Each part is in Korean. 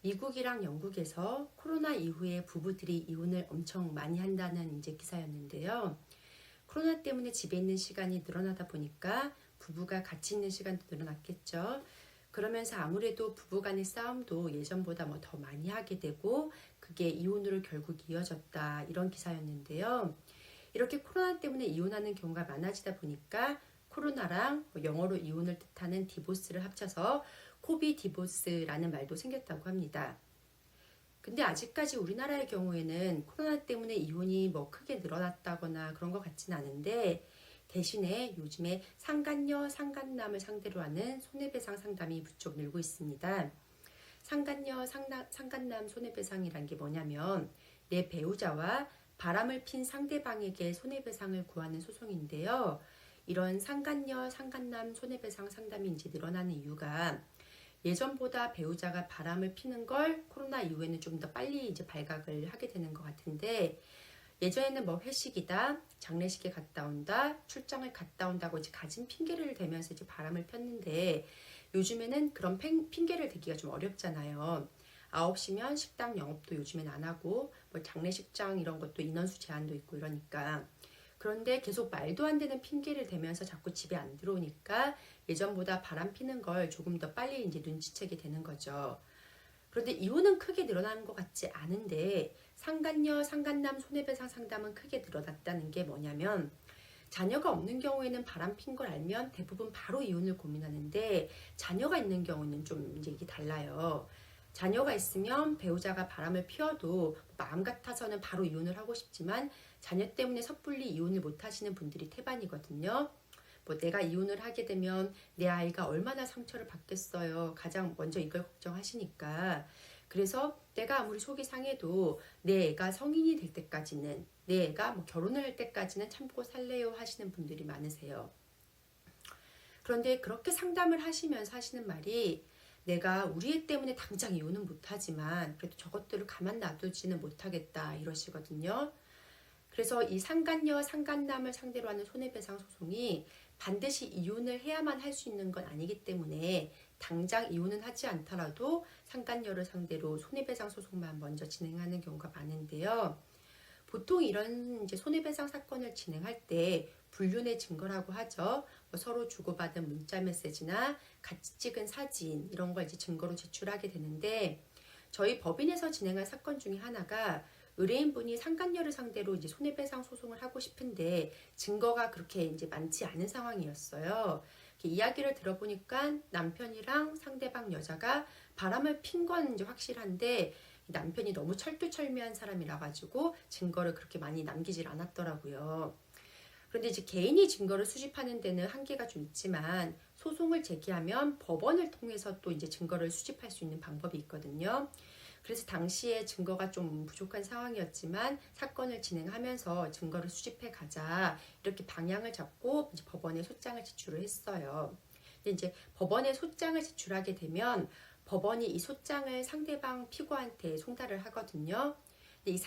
미국이랑 영국에서 코로나 이후에 부부들이 이혼을 엄청 많이 한다는 이제 기사였는데요. 코로나 때문에 집에 있는 시간이 늘어나다 보니까 부부가 같이 있는 시간도 늘어났겠죠. 그러면서 아무래도 부부 간의 싸움도 예전보다 뭐 더 많이 하게 되고 그게 이혼으로 결국 이어졌다 이런 기사였는데요. 이렇게 코로나 때문에 이혼하는 경우가 많아지다 보니까 코로나랑 영어로 이혼을 뜻하는 디보스를 합쳐서 코비 디보스라는 말도 생겼다고 합니다. 근데 아직까지 우리나라의 경우에는 코로나 때문에 이혼이 뭐 크게 늘어났다거나 그런 것 같진 않은데 대신에 요즘에 상간녀, 상간남을 상대로 하는 손해배상 상담이 부쩍 늘고 있습니다. 상간녀, 상간남 손해배상이란 게 뭐냐면 내 배우자와 바람을 핀 상대방에게 손해배상을 구하는 소송인데요. 이런 상간녀, 상간남 손해배상 상담이 이제 늘어나는 이유가 예전보다 배우자가 바람을 피는 걸 코로나 이후에는 좀 더 빨리 이제 발각을 하게 되는 것 같은데 예전에는 뭐 회식이다, 장례식에 갔다 온다, 출장을 갔다 온다고 이제 가진 핑계를 대면서 이제 바람을 폈는데 요즘에는 그런 핑계를 대기가 좀 어렵잖아요. 9시면 식당 영업도 요즘엔 안 하고 뭐 장례식장 이런 것도 인원수 제한도 있고 이러니까 그런데 계속 말도 안 되는 핑계를 대면서 자꾸 집에 안 들어오니까 예전보다 바람 피는 걸 조금 더 빨리 이제 눈치채게 되는 거죠. 그런데 이혼은 크게 늘어나는 것 같지 않은데 상간녀, 상간남 손해배상 상담은 크게 늘어났다는 게 뭐냐면 자녀가 없는 경우에는 바람 핀 걸 알면 대부분 바로 이혼을 고민하는데 자녀가 있는 경우는 좀 이제 이게 달라요. 자녀가 있으면 배우자가 바람을 피워도 마음 같아서는 바로 이혼을 하고 싶지만 자녀 때문에 섣불리 이혼을 못 하시는 분들이 태반이거든요. 뭐 내가 이혼을 하게 되면 내 아이가 얼마나 상처를 받겠어요. 가장 먼저 이걸 걱정하시니까. 그래서 내가 아무리 속이 상해도 내 애가 성인이 될 때까지는 내 애가 뭐 결혼을 할 때까지는 참고 살래요 하시는 분들이 많으세요. 그런데 그렇게 상담을 하시면서 하시는 말이 내가 우리 애 때문에 당장 이혼은 못하지만 그래도 저것들을 가만 놔두지는 못하겠다 이러시거든요. 그래서 이 상간녀, 상간남을 상대로 하는 손해배상 소송이 반드시 이혼을 해야만 할 수 있는 건 아니기 때문에 당장 이혼은 하지 않더라도 상간녀를 상대로 손해배상 소송만 먼저 진행하는 경우가 많은데요. 보통 이런 이제 손해배상 사건을 진행할 때 불륜의 증거라고 하죠. 뭐 서로 주고받은 문자 메시지나 같이 찍은 사진 이런 걸 이제 증거로 제출하게 되는데 저희 법인에서 진행한 사건 중에 하나가 의뢰인분이 상간녀를 상대로 이제 손해배상 소송을 하고 싶은데 증거가 그렇게 이제 많지 않은 상황이었어요. 이야기를 들어보니까 남편이랑 상대방 여자가 바람을 핀 건 이제 확실한데 남편이 너무 철두철미한 사람이라 가지고 증거를 그렇게 많이 남기질 않았더라고요. 그런데 이제 개인이 증거를 수집하는 데는 한계가 좀 있지만 소송을 제기하면 법원을 통해서 또 이제 증거를 수집할 수 있는 방법이 있거든요. 그래서 당시에 증거가 좀 부족한 상황이었지만 사건을 진행하면서 증거를 수집해 가자 이렇게 방향을 잡고 이제 법원에 소장을 제출을 했어요. 근데 이제 법원에 소장을 제출하게 되면 법원이 이 소장을 상대방 피고한테 송달을 하거든요. 근데 이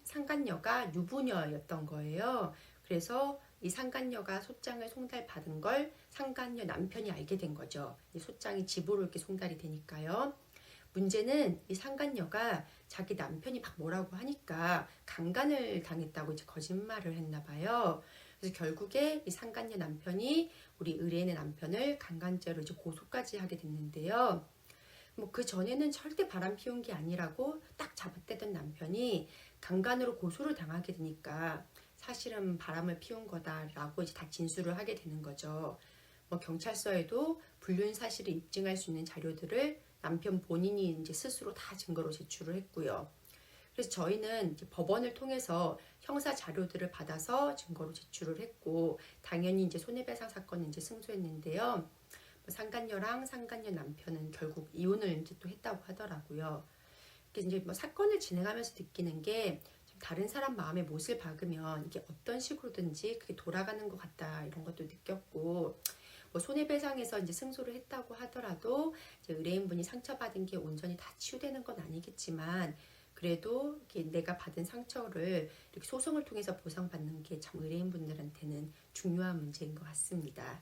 상간녀가 유부녀였던 거예요. 그래서 이 상간녀가 소장을 송달받은 걸 상간녀 남편이 알게 된 거죠. 이 소장이 집으로 이렇게 송달이 되니까요. 문제는 이 상간녀가 자기 남편이 막 뭐라고 하니까 강간을 당했다고 이제 거짓말을 했나 봐요. 그래서 결국에 이 상간녀 남편이 우리 의뢰인의 남편을 강간죄로 이제 고소까지 하게 됐는데요. 뭐 그 전에는 절대 바람 피운 게 아니라고 딱 잡아떼던 남편이 강간으로 고소를 당하게 되니까 사실은 바람을 피운 거다라고 이제 다 진술을 하게 되는 거죠. 뭐 경찰서에도 불륜 사실을 입증할 수 있는 자료들을 남편 본인이 이제 스스로 다 증거로 제출을 했고요. 그래서 저희는 이제 법원을 통해서 형사 자료들을 받아서 증거로 제출을 했고 당연히 이제 손해배상 사건은 이제 승소했는데요. 상간녀랑 상간녀 남편은 결국 이혼을 이제 또 했다고 하더라고요. 이제 뭐 사건을 진행하면서 느끼는 게 다른 사람 마음에 못을 박으면 이게 어떤 식으로든지 그게 돌아가는 것 같다 이런 것도 느꼈고 뭐 손해배상에서 이제 승소를 했다고 하더라도 이제 의뢰인분이 상처받은 게 온전히 다 치유되는 건 아니겠지만 그래도 이렇게 내가 받은 상처를 이렇게 소송을 통해서 보상받는 게 참 의뢰인분들한테는 중요한 문제인 것 같습니다.